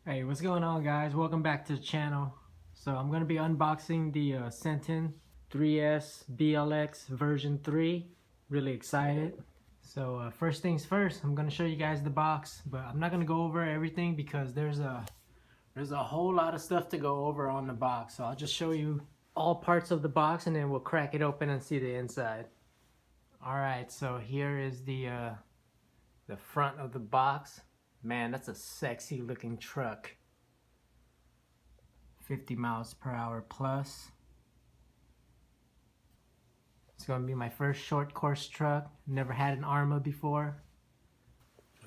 Hey, what's going on, guys? Welcome back to the channel. So I'm going to be unboxing the Senton 3S BLX version 3. Really excited. So first things first, I'm going to show you guys the box, but I'm not going to go over everything because there's a whole lot of stuff to go over on the box. So I'll just show you all parts of the box and then we'll crack it open and see the inside. Alright, so here is the front of the box. Man, that's a sexy looking truck. 50 miles per hour plus. It's gonna be my first short course truck. Never had an Arrma before.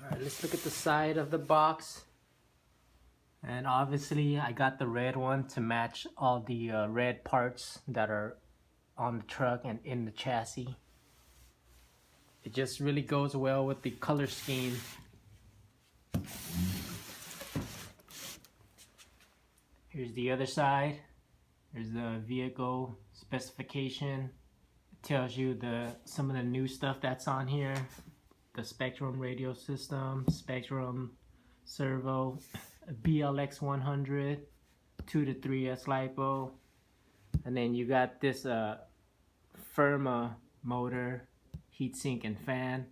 Alright, let's look at the side of the box. And obviously I got the red one to match all the red parts that are on the truck and in the chassis. It just really goes well with the color scheme. Here's the other side. There's the vehicle specification. It tells you some of the new stuff that's on here. The Spectrum radio system, Spectrum servo, BLX 100, 2 to 3S LiPo. And then you got this Arrma motor, heatsink and fan.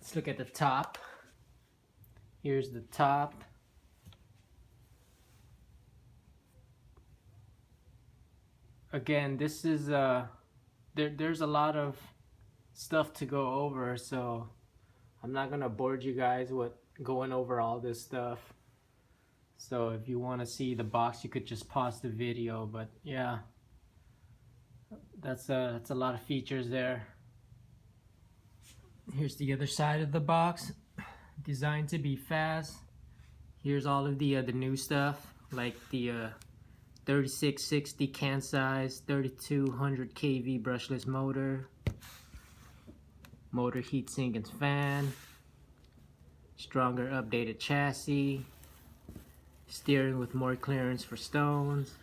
Let's look at the top. Here's the top. Again, this is there's a lot of stuff to go over, so I'm not gonna bore you guys with going over all this stuff. So if you want to see the box, you could just pause the video. But yeah, that's a lot of features there. Here's the other side of the box, designed to be fast. Here's all of the new stuff, like the 3660 can size, 3200 kV brushless motor, heatsink and fan, stronger updated chassis, steering with more clearance for stones,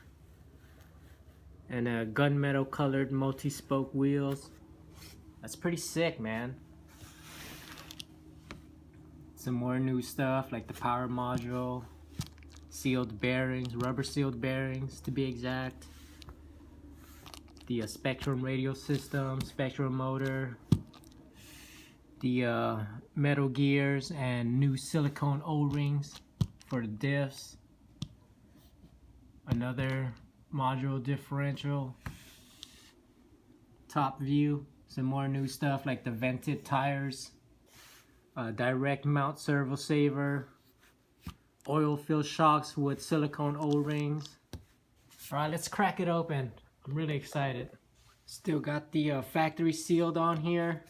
and gunmetal colored multi-spoke wheels. That's pretty sick, man. Some more new stuff like the power module, sealed bearings, rubber sealed bearings to be exact, the Spectrum radio system, Spectrum motor, the metal gears and new silicone O-rings for the diffs, another module differential, top view, some more new stuff like the vented tires, direct mount servo saver, oil fill shocks with silicone O-rings. Alright, let's crack it open. I'm really excited. Still got the factory sealed on here.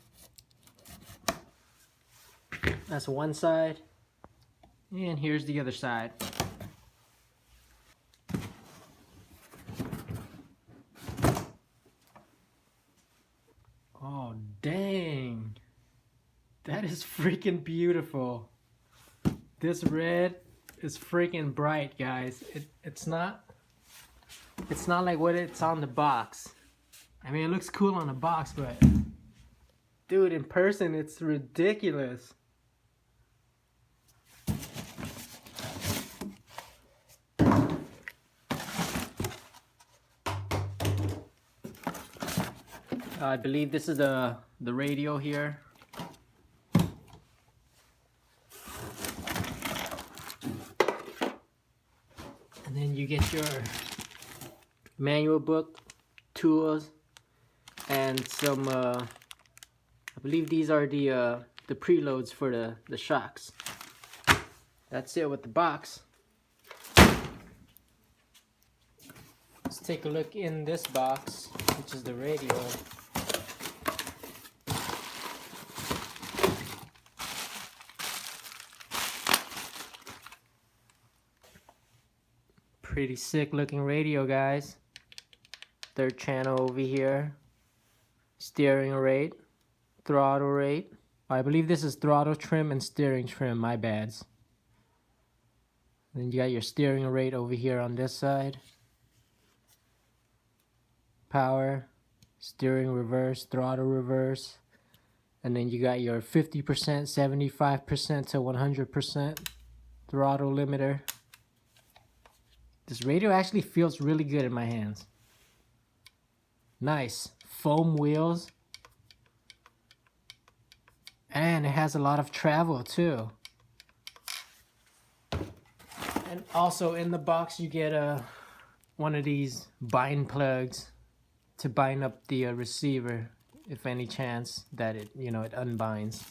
That's one side. And here's the other side. Oh, dang. That is freaking beautiful. This red is freaking bright, guys. It's not like what it's on the box. I mean, it looks cool on the box, but dude, in person it's ridiculous. I believe this is the radio here. And then you get your manual book, tools, and some I believe these are the preloads for the shocks. That's it with the box. Let's take a look in this box, which is the radio. Pretty sick looking radio, guys. Third channel over here. Steering rate, throttle rate. I believe this is throttle trim and steering trim, my bads. Then you got your steering rate over here on this side. Power, steering reverse, throttle reverse. And then you got your 50%, 75% to 100%. throttle limiter. This radio actually feels really good in my hands. Nice foam wheels. And it has a lot of travel too. And also in the box you get one of these bind plugs to bind up the receiver if any chance that it unbinds.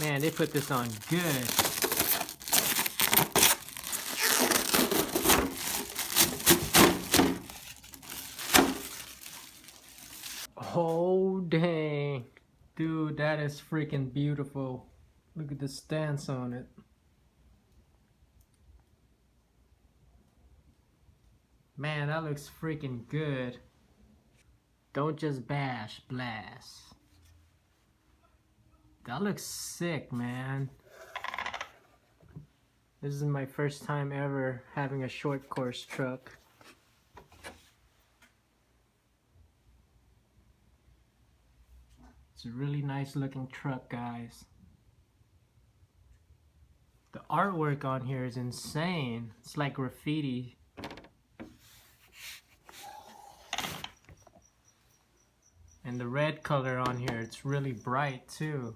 Man, they put this on good. Oh dang, dude, that is freaking beautiful. Look at the stance on it. Man, that looks freaking good. Don't just bash, blast. That looks sick, man. This is my first time ever having a short course truck. It's a really nice looking truck, guys. The artwork on here is insane. It's like graffiti. And the red color on here, it's really bright too.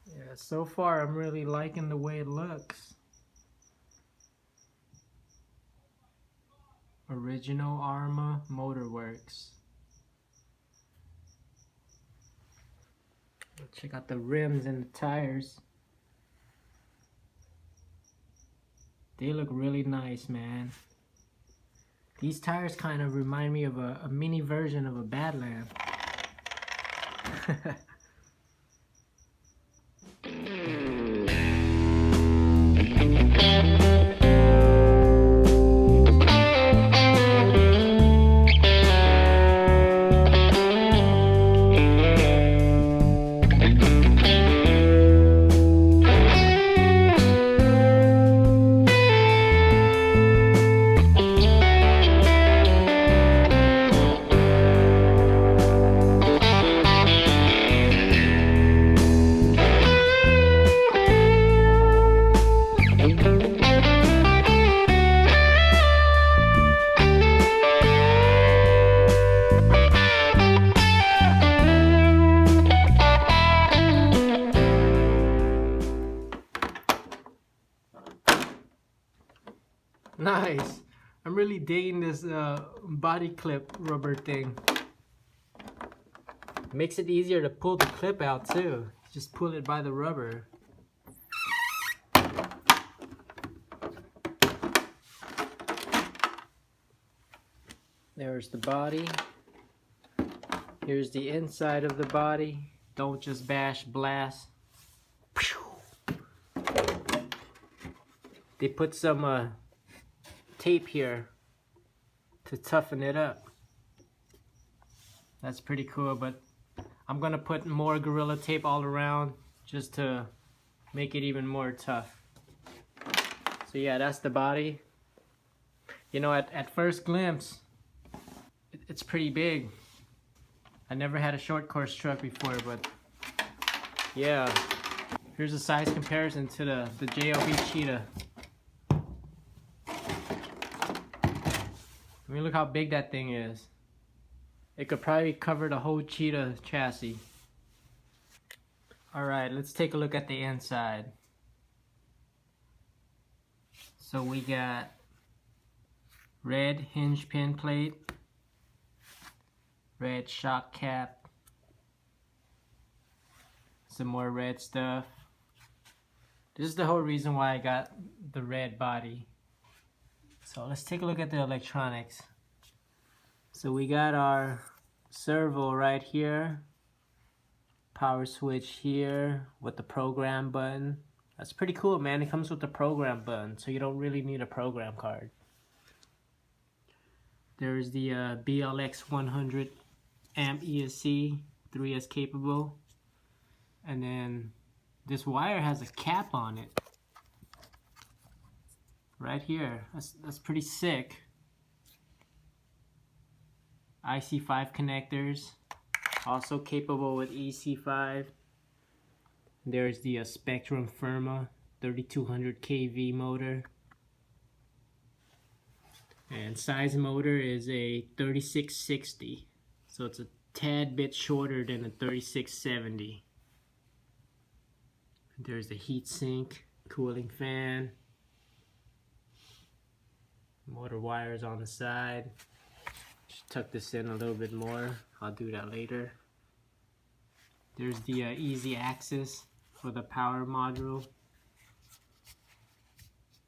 Yeah, so far I'm really liking the way it looks. Original Arrma Motorworks. Check out the rims and the tires. They look really nice, man. These tires kind of remind me of a mini version of a Badland. Nice. I'm really digging this body clip rubber thing. Makes it easier to pull the clip out too. Just pull it by the rubber. There's the body. Here's the inside of the body. Don't just bash, blast. They put some tape here to toughen it up. That's pretty cool, but I'm gonna put more Gorilla Tape all around just to make it even more tough. So yeah, that's the body. You know, at first glimpse, it's pretty big. I never had a short course truck before, but yeah. Here's a size comparison to the JLB Cheetah. I mean, look how big that thing is. It could probably cover the whole Cheetah chassis. Alright, let's take a look at the inside. So we got red hinge pin plate, red shock cap, some more red stuff. This is the whole reason why I got the red body. So let's take a look at the electronics. So we got our servo right here, power switch here with the program button. That's pretty cool, man. It comes with the program button, so you don't really need a program card. There's the BLX 100 amp ESC, 3S capable. And then this wire has a cap on it. Right here. That's pretty sick. IC5 connectors, also capable with EC5. There's the Spectrum Firma 3200 kV motor, and size motor is a 3660, so it's a tad bit shorter than a 3670. There's the heat sink, cooling fan, motor wires on the side. Just tuck this in a little bit more, I'll do that later. There's the easy access for the power module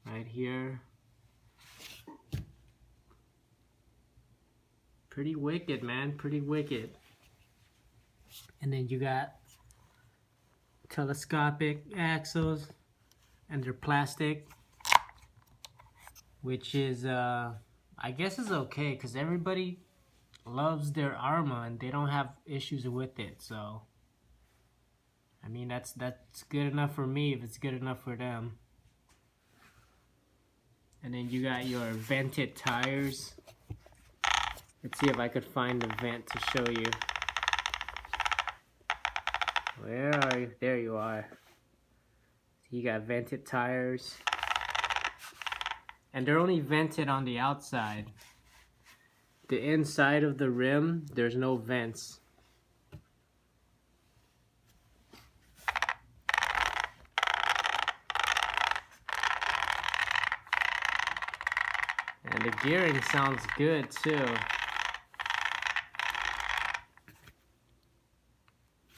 right here. Pretty wicked, man, pretty wicked. And then you got telescopic axles, and they're plastic, which is I guess is okay, because everybody loves their Arrma and they don't have issues with it. So I mean, that's good enough for me if it's good enough for them. And then you got your vented tires. Let's see if I could find the vent to show you. Where are you? There you are. You got vented tires. And they're only vented on the outside. The inside of the rim, there's no vents. And the gearing sounds good too.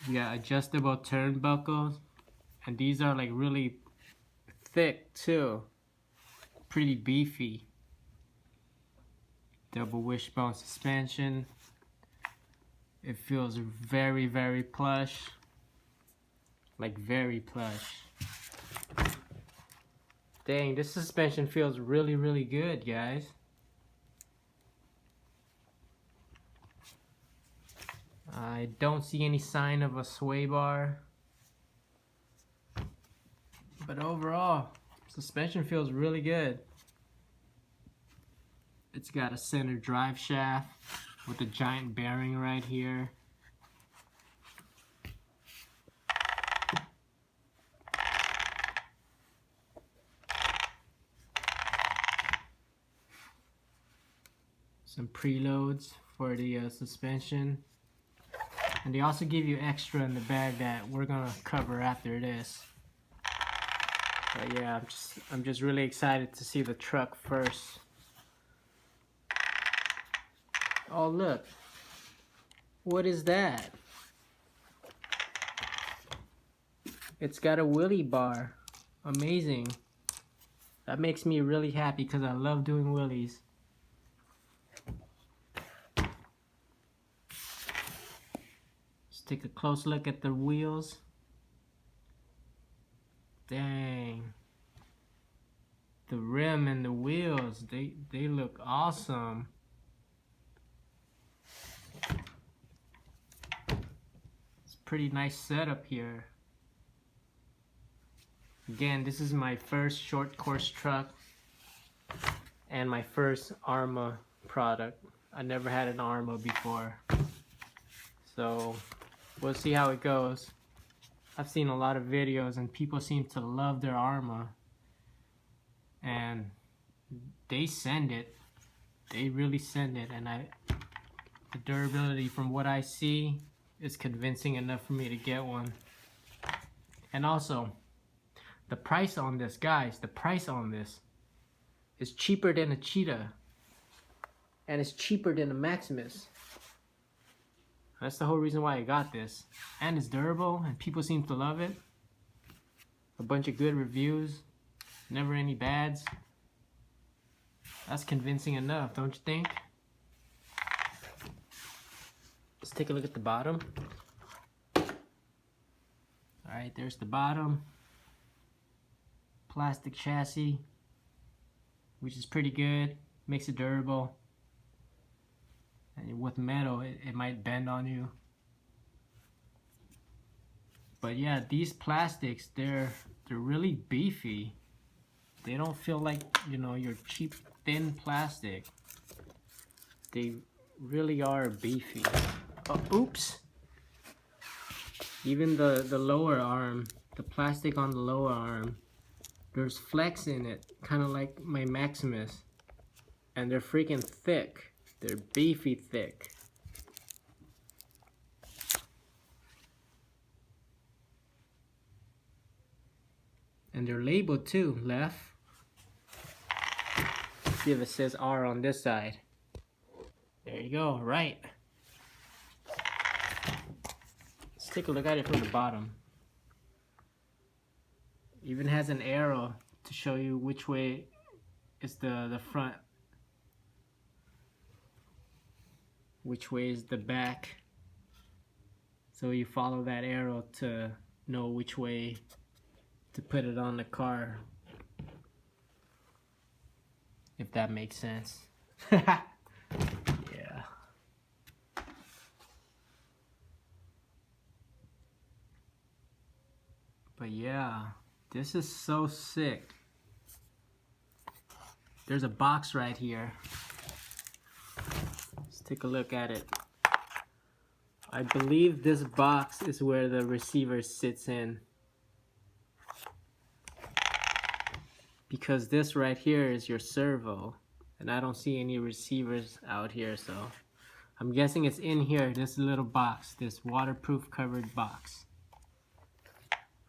You got adjustable turnbuckles, and these are like really thick too. Pretty beefy. Double wishbone suspension. It feels very, very plush. Like very plush. Dang, this suspension feels really, really good, guys. I don't see any sign of a sway bar. But overall, suspension feels really good. It's got a center drive shaft with a giant bearing right here. Some preloads for the suspension. And they also give you extra in the bag that we're gonna cover after this. But yeah, I'm just really excited to see the truck first. Oh look, what is that? It's got a wheelie bar. Amazing. That makes me really happy because I love doing wheelies. Take a close look at the wheels. Dang. The rim and the wheels, they look awesome. It's a pretty nice setup here. Again, this is my first short course truck and my first Arrma product. I never had an Arrma before. So we'll see how it goes. I've seen a lot of videos and people seem to love their Arrma. And they send it. They really send it. And the durability from what I see is convincing enough for me to get one. And also, the price on this, guys, the price on this is cheaper than a Cheetah. And it's cheaper than a Maximus. That's the whole reason why I got this. And it's durable and people seem to love it. A bunch of good reviews. Never any bads. That's convincing enough, don't you think? Let's take a look at the bottom. Alright, there's the bottom. Plastic chassis, which is pretty good. Makes it durable. And with metal, it might bend on you. But yeah, these plastics, they're really beefy. They don't feel like, you know, your cheap thin plastic. They really are beefy. Oh, oops! Even the lower arm, the plastic on the lower arm, there's flex in it, kind of like my Maximus. And they're freaking thick. They're beefy thick. And they're labeled too, left. See if it says R on this side. There you go, right. Let's take a look at it from the bottom. Even has an arrow to show you which way is the front, which way is the back. So you follow that arrow to know which way to put it on the car, if that makes sense. Yeah. But yeah, this is so sick. There's a box right here. Let's take a look at it. I believe this box is where the receiver sits in, because this right here is your servo, and I don't see any receivers out here, so I'm guessing it's in here, this little box, this waterproof covered box.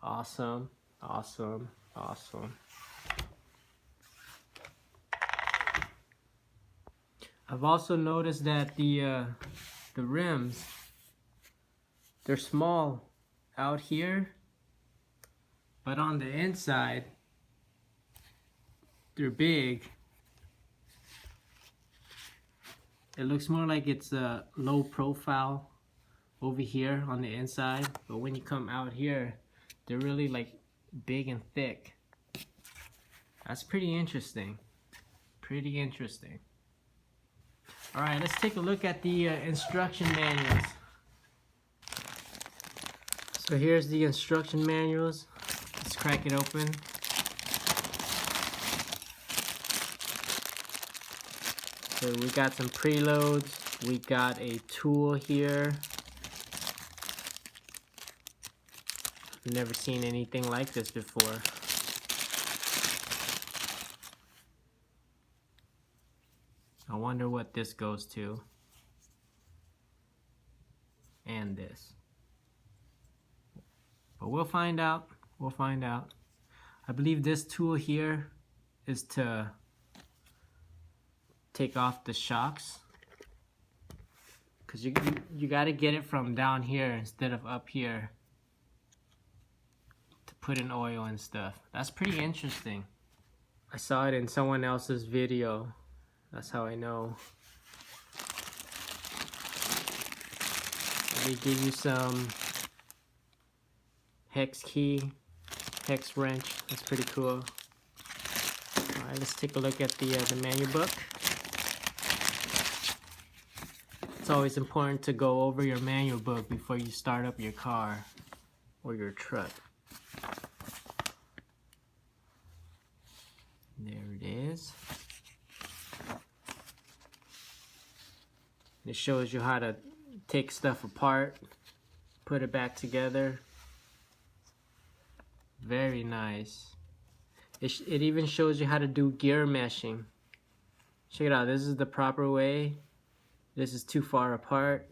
Awesome, awesome, awesome. I've also noticed that the rims, they're small out here, but on the inside they're big. It looks more like it's a low profile over here on the inside, but when you come out here, they're really like big and thick. That's pretty interesting. Pretty interesting. All right, let's take a look at the instruction manuals. So here's the instruction manuals. Let's crack it open. So we got some preloads. We got a tool here. I've never seen anything like this before. I wonder what this goes to. And this. But we'll find out. We'll find out. I believe this tool here is to take off the shocks, because you got to get it from down here instead of up here to put in oil and stuff. That's pretty interesting. I saw it in someone else's video. That's how I know. They give you some hex key, hex wrench. That's pretty cool. All right, let's take a look at the manual book. It's always important to go over your manual book before you start up your car or your truck. There it is. It shows you how to take stuff apart, put it back together. Very nice. It even shows you how to do gear meshing. Check it out. This is the proper way. This is too far apart,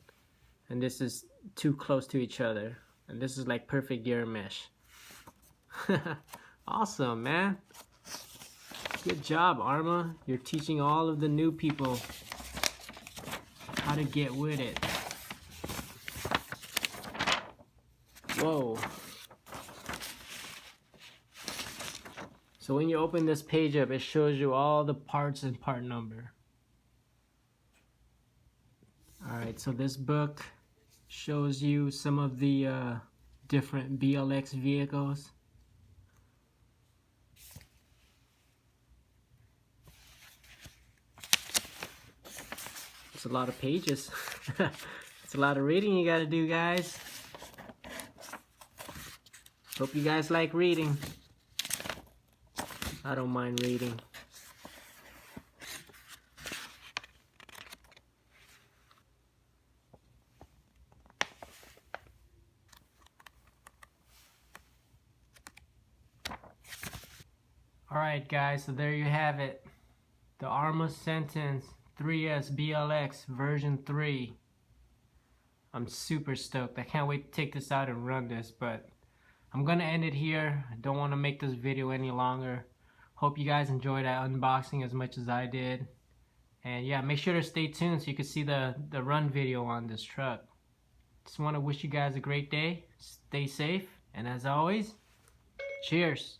and this is too close to each other, and this is like perfect gear mesh. Awesome, man. Good job, Arrma. You're teaching all of the new people how to get with it. Whoa. So when you open this page up, it shows you all the parts and part number. Alright, so this book shows you some of the different BLX vehicles. It's a lot of pages. It's a lot of reading you gotta do, guys. Hope you guys like reading. I don't mind reading. Alright guys, so there you have it. The Arrma Senton 3S BLX version 3. I'm super stoked. I can't wait to take this out and run this, but I'm gonna end it here. I don't want to make this video any longer. Hope you guys enjoyed that unboxing as much as I did. And yeah, make sure to stay tuned so you can see the run video on this truck. Just want to wish you guys a great day. Stay safe. And as always, cheers.